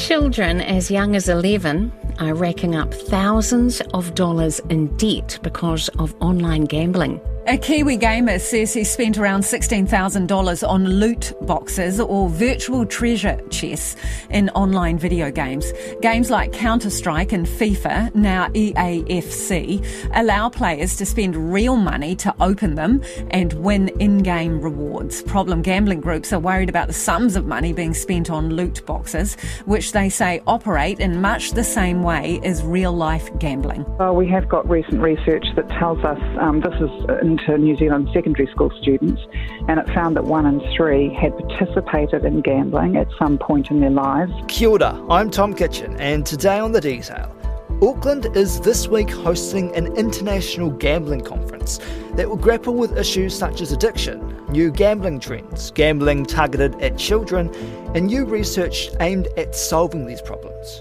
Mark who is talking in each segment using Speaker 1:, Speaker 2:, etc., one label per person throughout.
Speaker 1: Children as young as 11 are racking up thousands of dollars in debt because of online gambling.
Speaker 2: A Kiwi gamer says he spent around $16,000 on loot boxes or virtual treasure chests in online video games. Games like Counter-Strike and FIFA, now EAFC, allow players to spend real money to open them and win in-game rewards. Problem gambling groups are worried about the sums of money being spent on loot boxes, which they say operate in much the same way as real-life gambling.
Speaker 3: Well, we have got recent research that tells us this is into New Zealand secondary school students, and it found that 1 in 3 had participated in gambling at some point in their lives.
Speaker 4: Kia ora, I'm Tom Kitchen, and today on The Detail, Auckland is this week hosting an international gambling conference that will grapple with issues such as addiction, new gambling trends, gambling targeted at children, and new research aimed at solving these problems.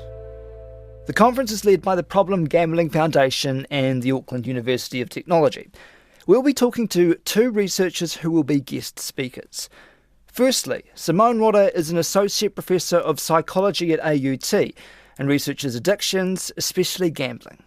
Speaker 4: The conference is led by the Problem Gambling Foundation and the Auckland University of Technology. We'll be talking to 2 researchers who will be guest speakers. Firstly, Simone Rotter is an Associate Professor of Psychology at AUT and researches addictions, especially gambling.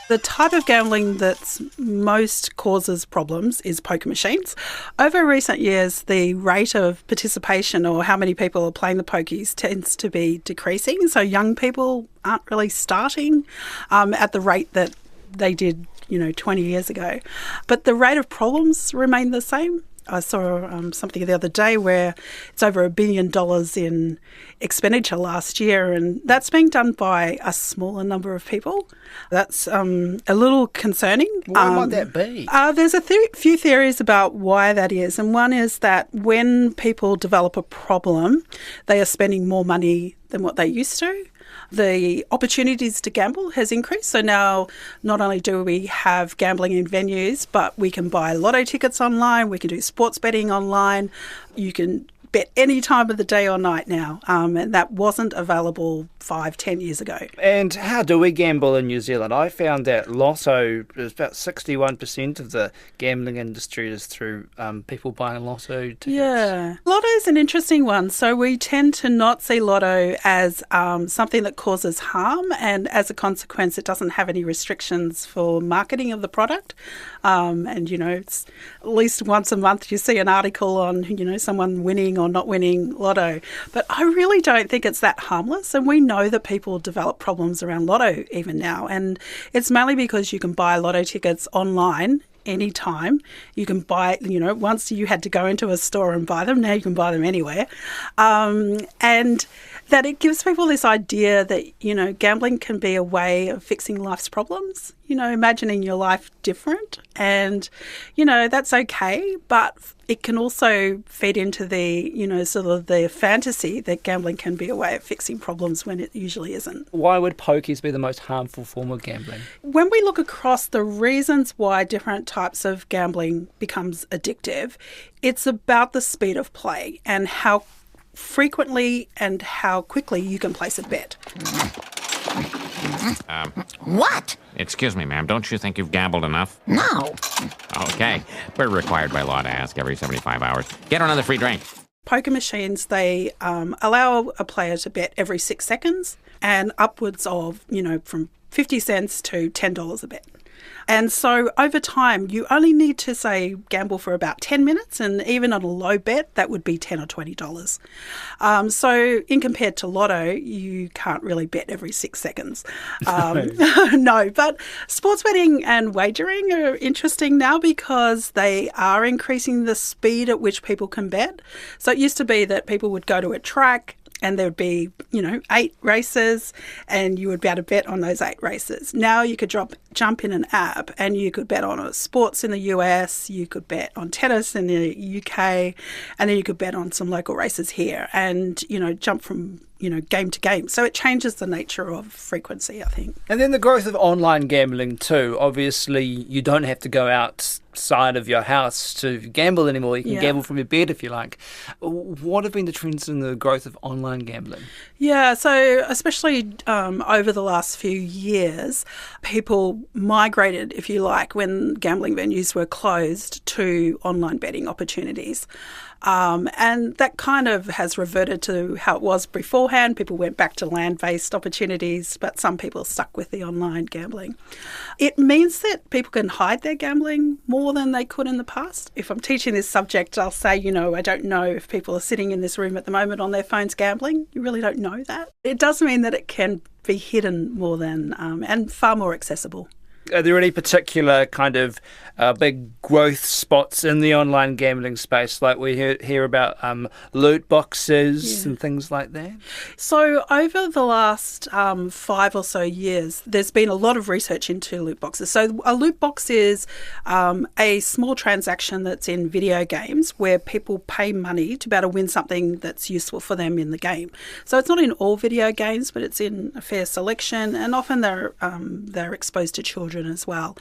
Speaker 5: The type of gambling that most causes problems is poker machines. Over recent years, the rate of participation or how many people are playing the pokies tends to be decreasing. So young people aren't really starting at the rate that they did, 20 years ago. But the rate of problems remain the same. I saw something the other day where it's over $1 billion in expenditure last year, and that's being done by a smaller number of people. That's a little concerning.
Speaker 4: Why might that be?
Speaker 5: There's a few theories about why that is, and one is that when people develop a problem, they are spending more money than what they used to. The opportunities to gamble has increased. So now not only do we have gambling in venues, but we can buy lotto tickets online, we can do sports betting online, you can bet any time of the day or night now, and that wasn't available 5-10 years ago.
Speaker 4: And how do we gamble in New Zealand? I found that lotto is about 61% of the gambling industry is through people buying lotto tickets.
Speaker 5: Yeah. Lotto is an interesting one. So we tend to not see lotto as something that causes harm, and as a consequence it doesn't have any restrictions for marketing of the product. It's at least once a month you see an article on, someone winning or not winning lotto. But I really don't think it's that harmless, and we know that people develop problems around lotto even now, and it's mainly because you can buy lotto tickets online anytime. You can buy, once you had to go into a store and buy them, now you can buy them anywhere. And that it gives people this idea that, gambling can be a way of fixing life's problems, imagining your life different. And, that's okay, but it can also feed into the, sort of the fantasy that gambling can be a way of fixing problems when it usually isn't.
Speaker 4: Why would pokies be the most harmful form of gambling?
Speaker 5: When we look across the reasons why different types of gambling becomes addictive, it's about the speed of play and how frequently and how quickly you can place a bet.
Speaker 6: What?
Speaker 7: Excuse me, ma'am. Don't you think you've gambled enough?
Speaker 6: No.
Speaker 7: Okay. We're required by law to ask every 75 hours. Get another free drink.
Speaker 5: Poker machines, they allow a player to bet every 6 seconds and upwards of, from 50 cents to $10 a bet. And so over time, you only need to, say, gamble for about 10 minutes, and even on a low bet, that would be $10 or $20. So in compared to lotto, you can't really bet every 6 seconds. No, but sports betting and wagering are interesting now because they are increasing the speed at which people can bet. So it used to be that people would go to a track, and there would be, 8 races, and you would be able to bet on those 8 races. Now you could jump in an app and you could bet on sports in the US, you could bet on tennis in the UK, and then you could bet on some local races here and, jump from game to game. So it changes the nature of frequency, I think.
Speaker 4: And then the growth of online gambling too. Obviously, you don't have to go outside of your house to gamble anymore. You can gamble from your bed if you like. What have been the trends in the growth of online gambling?
Speaker 5: Yeah, so especially over the last few years, people migrated, if you like, when gambling venues were closed, to online betting opportunities. And that kind of has reverted to how it was beforehand. People went back to land-based opportunities, but some people stuck with the online gambling. It means that people can hide their gambling more than they could in the past. If I'm teaching this subject, I'll say, I don't know if people are sitting in this room at the moment on their phones gambling. You really don't know that. It does mean that it can be hidden more than and far more accessible.
Speaker 4: Are there any particular kind of big growth spots in the online gambling space, like we hear about loot boxes and things like that?
Speaker 5: So over the last 5 or so years, there's been a lot of research into loot boxes. So a loot box is a small transaction that's in video games where people pay money to be able to win something that's useful for them in the game. So it's not in all video games, but it's in a fair selection, and often they're exposed to children as well.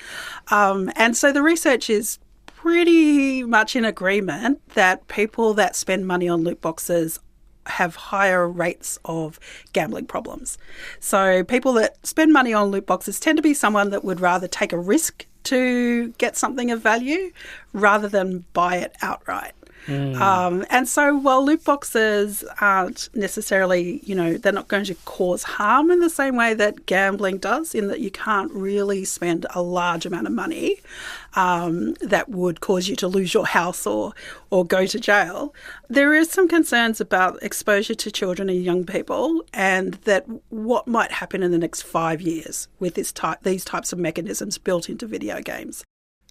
Speaker 5: And so the research is pretty much in agreement that people that spend money on loot boxes have higher rates of gambling problems. So people that spend money on loot boxes tend to be someone that would rather take a risk to get something of value rather than buy it outright. And so while loot boxes aren't necessarily, they're not going to cause harm in the same way that gambling does, in that you can't really spend a large amount of money that would cause you to lose your house or go to jail, there is some concerns about exposure to children and young people, and that what might happen in the next 5 years with these types of mechanisms built into video games.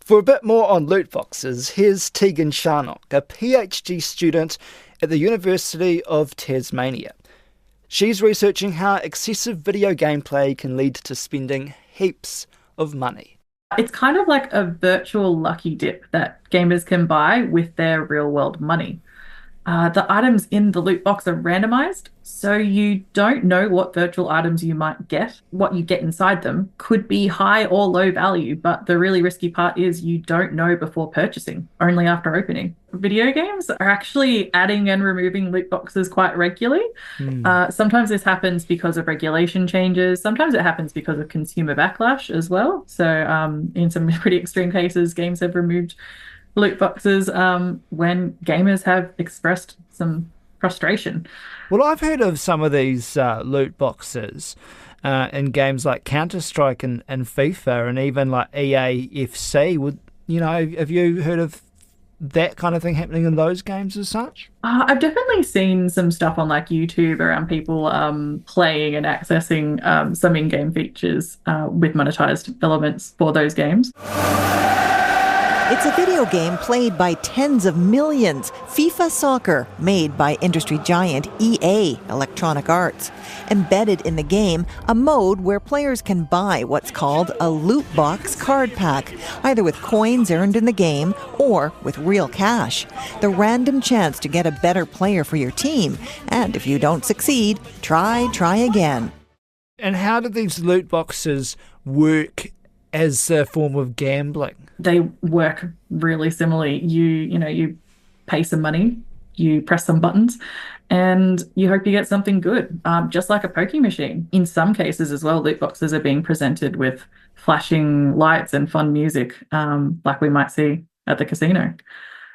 Speaker 4: For a bit more on loot boxes, here's Tegan Sharnock, a PhD student at the University of Tasmania. She's researching how excessive video gameplay can lead to spending heaps of money.
Speaker 6: It's kind of like a virtual lucky dip that gamers can buy with their real-world money. The items in the loot box are randomized, so you don't know what virtual items you might get. What you get inside them could be high or low value, but the really risky part is you don't know before purchasing, only after opening. Video games are actually adding and removing loot boxes quite regularly. Sometimes this happens because of regulation changes. Sometimes it happens because of consumer backlash as well. So in some pretty extreme cases, games have removed loot boxes when gamers have expressed some frustration.
Speaker 4: Well, I've heard of some of these loot boxes in games like Counter-Strike and FIFA, and even like EA FC. Have you heard of that kind of thing happening in those games as such?
Speaker 6: I've definitely seen some stuff on like YouTube around people playing and accessing some in-game features with monetized elements for those games.
Speaker 8: It's a video game played by tens of millions, FIFA Soccer, made by industry giant EA, Electronic Arts. Embedded in the game, a mode where players can buy what's called a loot box card pack, either with coins earned in the game or with real cash. The random chance to get a better player for your team, and if you don't succeed, try again.
Speaker 4: And how do these loot boxes work as a form of gambling?
Speaker 6: They work really similarly. You pay some money, you press some buttons, and you hope you get something good, just like a pokie machine. In some cases as well, loot boxes are being presented with flashing lights and fun music, like we might see at the casino.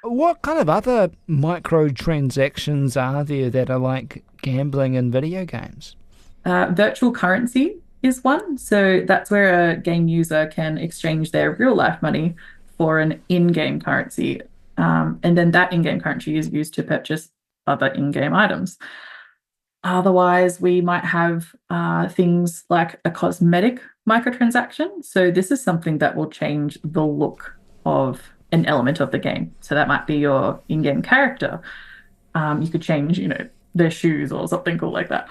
Speaker 4: What kind of other microtransactions are there that are like gambling in video games?
Speaker 6: Virtual currency is one. So that's where a game user can exchange their real life money for an in-game currency. And then that in-game currency is used to purchase other in-game items. Otherwise, we might have things like a cosmetic microtransaction. So this is something that will change the look of an element of the game. So that might be your in-game character. You could change, their shoes or something cool like that.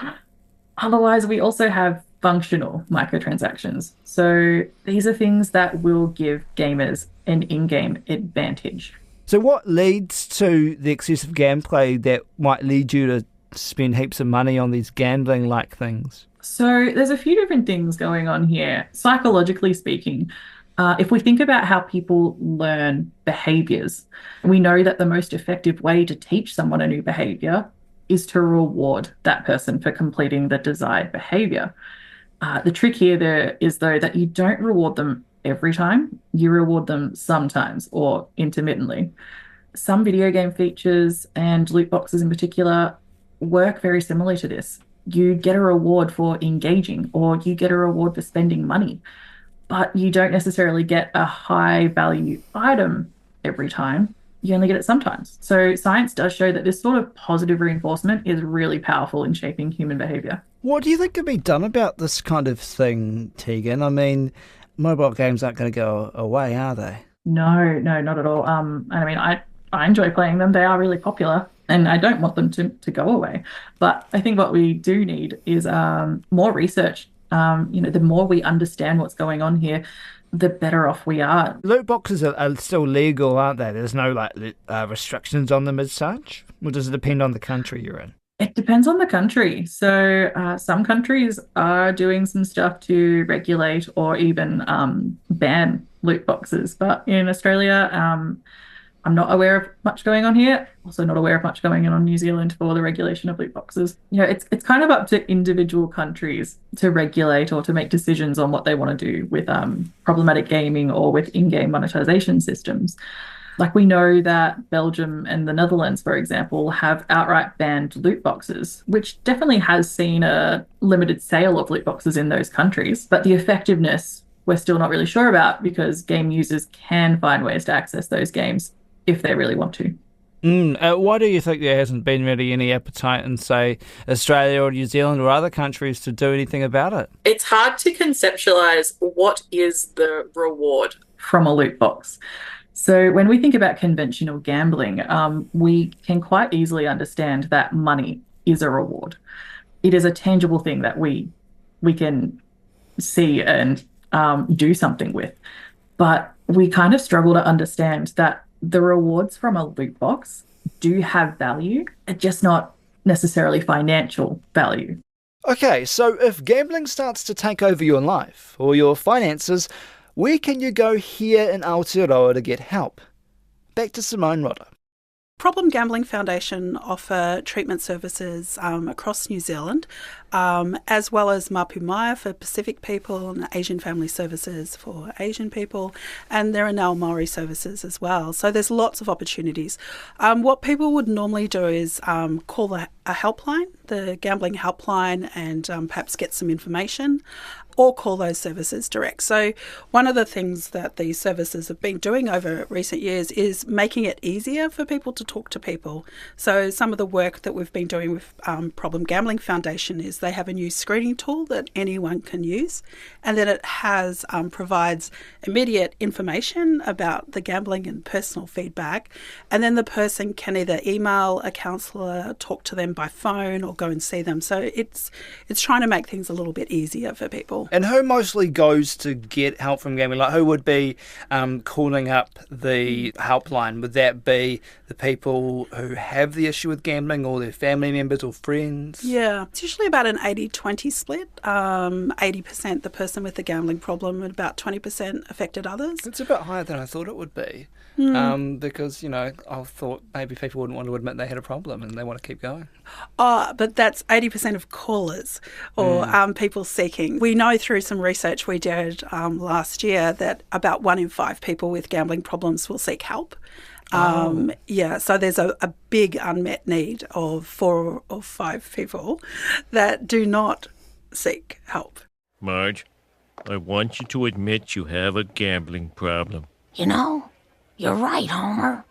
Speaker 6: Otherwise, we also have functional microtransactions. So these are things that will give gamers an in-game advantage.
Speaker 4: So what leads to the excessive gameplay that might lead you to spend heaps of money on these gambling-like things?
Speaker 6: So there's a few different things going on here. Psychologically speaking, if we think about how people learn behaviors, we know that the most effective way to teach someone a new behavior is to reward that person for completing the desired behavior. The trick here there is, though, that you don't reward them every time. You reward them sometimes or intermittently. Some video game features and loot boxes in particular work very similarly to this. You get a reward for engaging, or you get a reward for spending money, but you don't necessarily get a high value item every time. You only get it sometimes. So science does show that this sort of positive reinforcement is really powerful in shaping human behavior.
Speaker 4: What do you think can be done about this kind of thing, Tegan? I mean, mobile games aren't going to go away, are they?
Speaker 6: No, not at all. I enjoy playing them. They are really popular, and I don't want them to go away. But I think what we do need is more research. The more we understand what's going on here, the better off we are.
Speaker 4: Loot boxes are still legal, aren't they? There's no restrictions on them as such? Or does it depend on the country you're in?
Speaker 6: It depends on the country. So some countries are doing some stuff to regulate or even ban loot boxes. But in Australia, I'm not aware of much going on here. Also not aware of much going on in New Zealand for the regulation of loot boxes. It's kind of up to individual countries to regulate or to make decisions on what they want to do with problematic gaming or with in-game monetization systems. Like, we know that Belgium and the Netherlands, for example, have outright banned loot boxes, which definitely has seen a limited sale of loot boxes in those countries. But the effectiveness, we're still not really sure about, because game users can find ways to access those games if they really want to.
Speaker 4: Why do you think there hasn't been really any appetite in, say, Australia or New Zealand or other countries to do anything about it?
Speaker 6: It's hard to conceptualize what is the reward from a loot box. So when we think about conventional gambling, we can quite easily understand that money is a reward. It is a tangible thing that we can see and do something with. But we kind of struggle to understand that the rewards from a loot box do have value, just not necessarily financial value.
Speaker 4: Okay, so if gambling starts to take over your life or your finances, where can you go here in Aotearoa to get help? Back to Simone Rodder.
Speaker 5: Problem Gambling Foundation offer treatment services across New Zealand, as well as Mapu Maia for Pacific people and Asian Family Services for Asian people, and there are now Māori services as well. So there's lots of opportunities. What people would normally do is call a helpline, the gambling helpline, and perhaps get some information, or call those services direct. So one of the things that these services have been doing over recent years is making it easier for people to talk to people. So some of the work that we've been doing with Problem Gambling Foundation is they have a new screening tool that anyone can use, and then it has provides immediate information about the gambling and personal feedback, and then the person can either email a counsellor, talk to them by phone, or go and see them. So it's trying to make things a little bit easier for people.
Speaker 4: And who mostly goes to get help from gambling? Like, who would be calling up the helpline? Would that be the people who have the issue with gambling, or their family members or friends?
Speaker 5: Yeah, it's usually about an 80-20 split. 80% the person with the gambling problem, and about 20% affected others.
Speaker 4: It's a bit higher than I thought it would be. Because, I thought maybe people wouldn't want to admit they had a problem and they want to keep going.
Speaker 5: Oh, but that's 80% of callers or people seeking. We know through some research we did last year that about 1 in 5 people with gambling problems will seek help. So there's a big unmet need of 4 or 5 people that do not seek help.
Speaker 9: Marge, I want you to admit you have a gambling problem.
Speaker 10: You're right, Homer.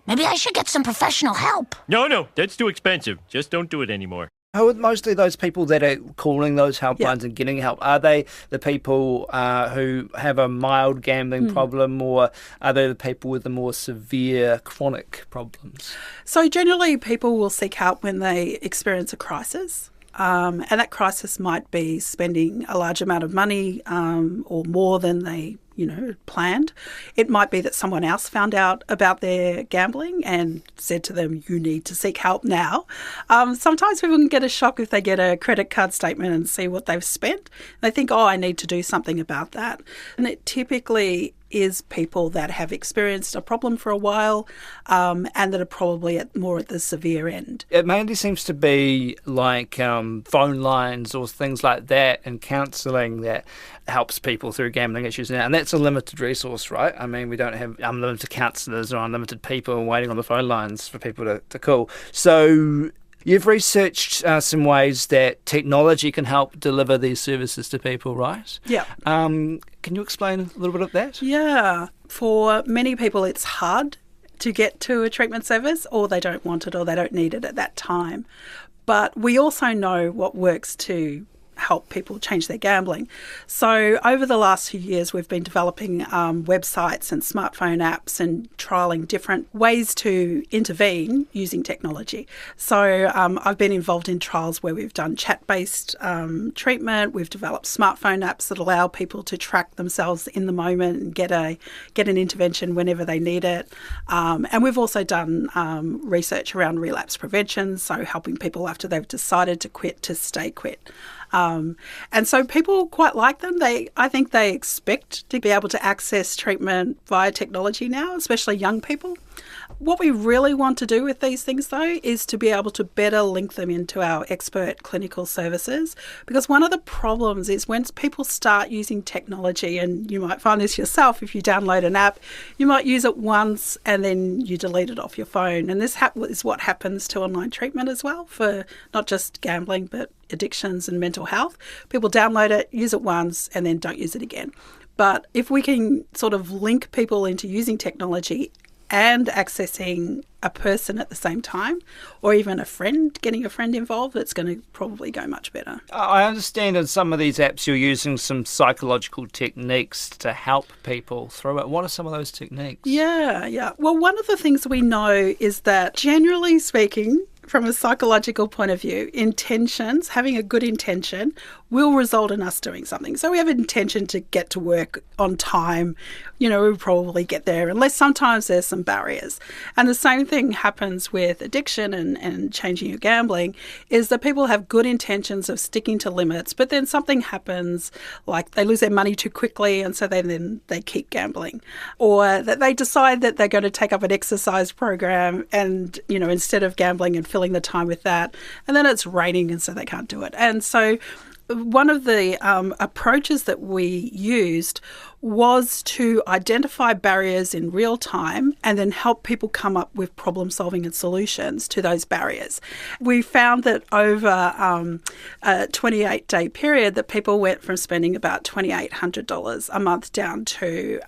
Speaker 10: Maybe I should get some professional help.
Speaker 9: No, that's too expensive. Just don't do it anymore.
Speaker 4: Who are mostly those people that are calling those helplines and getting help? Are they the people who have a mild gambling problem, or are they the people with the more severe chronic problems?
Speaker 5: So generally people will seek help when they experience a crisis. And that crisis might be spending a large amount of money or more than they planned. It might be that someone else found out about their gambling and said to them, you need to seek help now. Sometimes people can get a shock if they get a credit card statement and see what they've spent. They think, I need to do something about that. And it typically is people that have experienced a problem for a while and that are probably more at the severe end.
Speaker 4: It mainly seems to be like phone lines or things like that and counselling that helps people through gambling issues now. And that's a limited resource, right? I mean, we don't have unlimited counsellors or unlimited people waiting on the phone lines for people to call. So you've researched some ways that technology can help deliver these services to people, right?
Speaker 5: Yeah.
Speaker 4: Can you explain a little bit of that?
Speaker 5: Yeah. For many people, it's hard to get to a treatment service, or they don't want it or they don't need it at that time. But we also know what works to help people change their gambling. So over the last few years, we've been developing websites and smartphone apps and trialling different ways to intervene using technology. So I've been involved in trials where we've done chat-based treatment. We've developed smartphone apps that allow people to track themselves in the moment and get an intervention whenever they need it. And we've also done research around relapse prevention, so helping people after they've decided to quit to stay quit. And so people quite like them. I think they expect to be able to access treatment via technology now, especially young people. What we really want to do with these things, though, is to be able to better link them into our expert clinical services, because one of the problems is when people start using technology, and you might find this yourself if you download an app, you might use it once and then you delete it off your phone. And this is what happens to online treatment as well, for not just gambling but addictions and mental health. People download it, use it once, and then don't use it again. But if we can sort of link people into using technology and accessing a person at the same time, or even a friend, getting a friend involved, it's going to probably go much better.
Speaker 4: I understand in some of these apps you're using some psychological techniques to help people through it. What are some of those techniques?
Speaker 5: Yeah. Well, one of the things we know is that, generally speaking, from a psychological point of view, intentions, having a good intention, will result in us doing something. So we have an intention to get to work on time, we'll probably get there, unless sometimes there's some barriers. And the same thing happens with addiction and changing your gambling, is that people have good intentions of sticking to limits, but then something happens, like they lose their money too quickly and so then they keep gambling. Or that they decide that they're going to take up an exercise program and, instead of gambling and filling the time with that, and then it's raining and so they can't do it. And so one of the approaches that we used was to identify barriers in real time and then help people come up with problem solving and solutions to those barriers. We found that over a 28-day period that people went from spending about $2,800 a month down to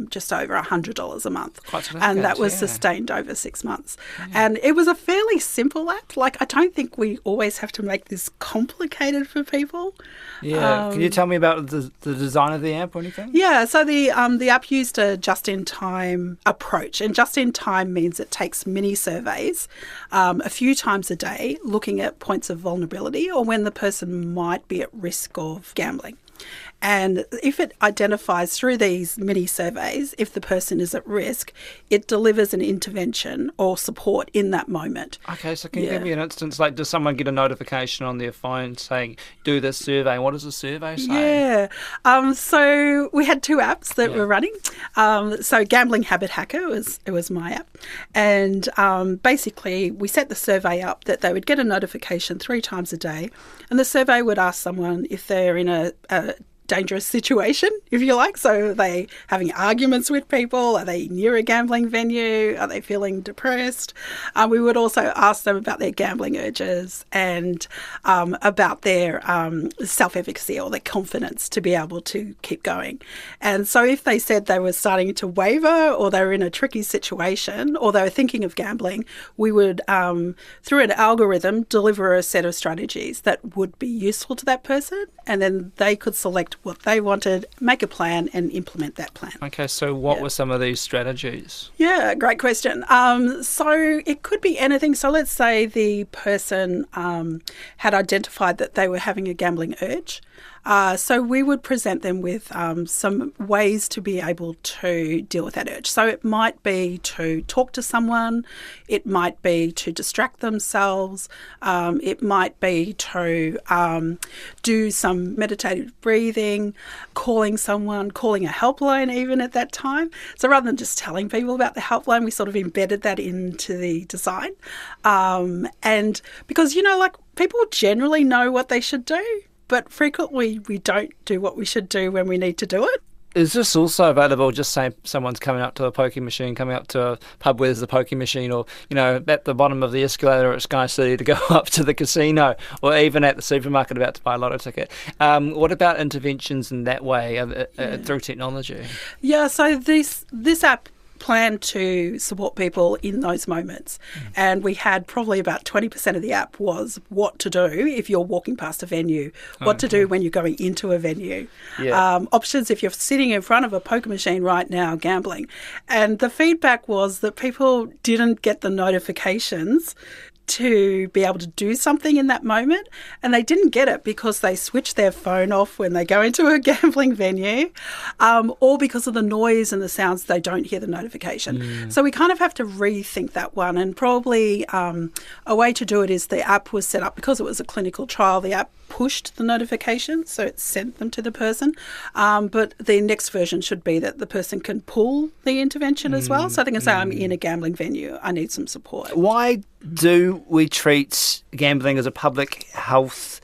Speaker 5: just over $100 a month. And that was sustained over 6 months. Yeah. And it was a fairly simple app. Like, I don't think we always have to make this complicated for people.
Speaker 4: Yeah. Can you tell me about the design of the app or anything?
Speaker 5: Yeah. So the app used a just-in-time approach, and just-in-time means it takes mini surveys a few times a day, looking at points of vulnerability or when the person might be at risk of gambling. And if it identifies through these mini surveys, if the person is at risk, it delivers an intervention or support in that moment.
Speaker 4: Okay, so can you give me an instance? Like, does someone get a notification on their phone saying, do this survey? What does the survey say?
Speaker 5: Yeah. So we had two apps that were running. So Gambling Habit Hacker was my app. And basically we set the survey up that they would get a notification 3 times a day. And the survey would ask someone if they're in a dangerous situation, if you like. So are they having arguments with people? Are they near a gambling venue? Are they feeling depressed? We would also ask them about their gambling urges and about their self-efficacy or their confidence to be able to keep going. And so if they said they were starting to waver or they were in a tricky situation or they were thinking of gambling, we would, through an algorithm, deliver a set of strategies that would be useful to that person, and then they could select what they wanted, make a plan and implement that plan.
Speaker 4: Okay, so what were some of these strategies?
Speaker 5: Yeah, great question. So it could be anything. So let's say the person had identified that they were having a gambling urge. So we would present them with some ways to be able to deal with that urge. So it might be to talk to someone, it might be to distract themselves, it might be to do some meditative breathing, calling someone, calling a helpline even at that time. So rather than just telling people about the helpline, we sort of embedded that into the design. And because, people generally know what they should do, but frequently we don't do what we should do when we need to do it.
Speaker 4: Is this also available, just say someone's coming up to a pokie machine, coming up to a pub where there's a pokie machine, or, at the bottom of the escalator at Sky City to go up to the casino, or even at the supermarket about to buy a lotto ticket? What about interventions in that way through technology? Yeah,
Speaker 5: so this app plan to support people in those moments. And we had probably about 20% of the app was what to do if you're walking past a venue, what to do when you're going into a venue. Options if you're sitting in front of a poker machine right now gambling. And the feedback was that people didn't get the notifications to be able to do something in that moment, and they didn't get it because they switch their phone off when they go into a gambling venue, or because of the noise and the sounds, they don't hear the notification. So we kind of have to rethink that one, and probably a way to do it is the app was set up because it was a clinical trial. The app pushed the notification, so it sent them to the person, but the next version should be that the person can pull the intervention as well, so they can say, I'm in a gambling venue, I need some support.
Speaker 4: Why do we treat gambling as a public health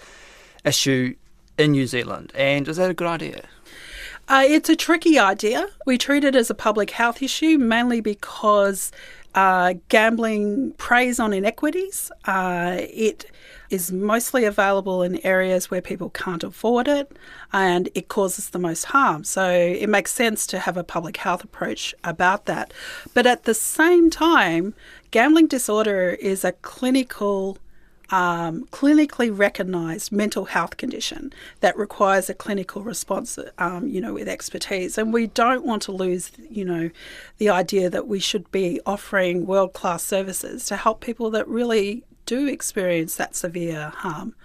Speaker 4: issue in New Zealand, and is that a good idea?
Speaker 5: It's a tricky idea. We treat it as a public health issue mainly because gambling preys on inequities. It is mostly available in areas where people can't afford it, and it causes the most harm. So it makes sense to have a public health approach about that. But at the same time, gambling disorder is a clinically recognised mental health condition that requires a clinical response, with expertise. And we don't want to lose, the idea that we should be offering world-class services to help people that really do experience that severe harm.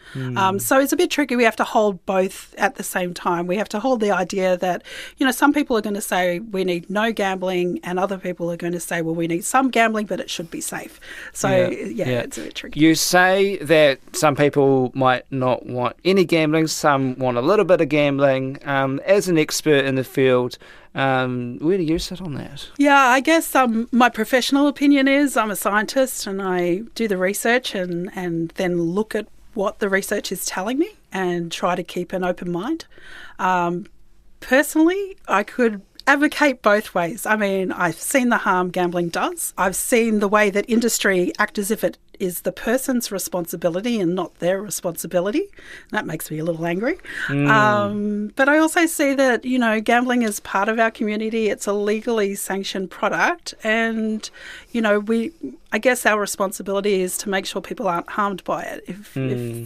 Speaker 5: So it's a bit tricky. We have to hold both at the same time. We have to hold the idea that, some people are going to say we need no gambling, and other people are going to say, well, we need some gambling, but it should be safe. So, it's a bit tricky.
Speaker 4: You say that some people might not want any gambling, some want a little bit of gambling. As an expert in the field, where do you sit on that?
Speaker 5: Yeah, I guess my professional opinion is I'm a scientist and I do the research and then look at what the research is telling me and try to keep an open mind. Personally, I could advocate both ways. I mean, I've seen the harm gambling does. I've seen the way that industry act as if it is the person's responsibility and not their responsibility. That makes me a little angry. But I also see that, gambling is part of our community. It's a legally sanctioned product. And, I guess our responsibility is to make sure people aren't harmed by it if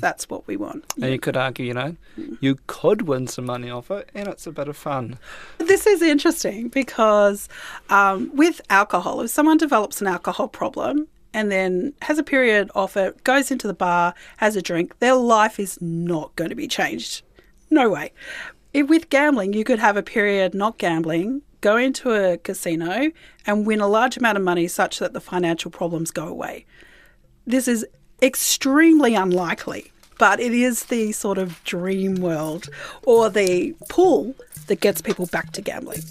Speaker 5: that's what we want.
Speaker 4: And you could argue, you could win some money off it and it's a bit of fun.
Speaker 5: This is interesting because with alcohol, if someone develops an alcohol problem and then has a period off it, goes into the bar, has a drink, their life is not going to be changed. No way. With gambling, you could have a period not gambling, go into a casino and win a large amount of money such that the financial problems go away. This is extremely unlikely, but it is the sort of dream world or the pull that gets people back to gambling.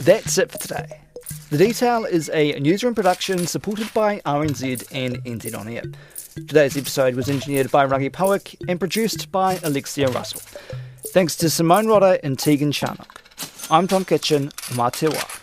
Speaker 4: That's it for today. The Detail is a newsroom production supported by RNZ and NZ On Air. Today's episode was engineered by Rangi Powick and produced by Alexia Russell. Thanks to Simone Rodder and Tegan Sharnock. I'm Tom Kitchen, mā te wā.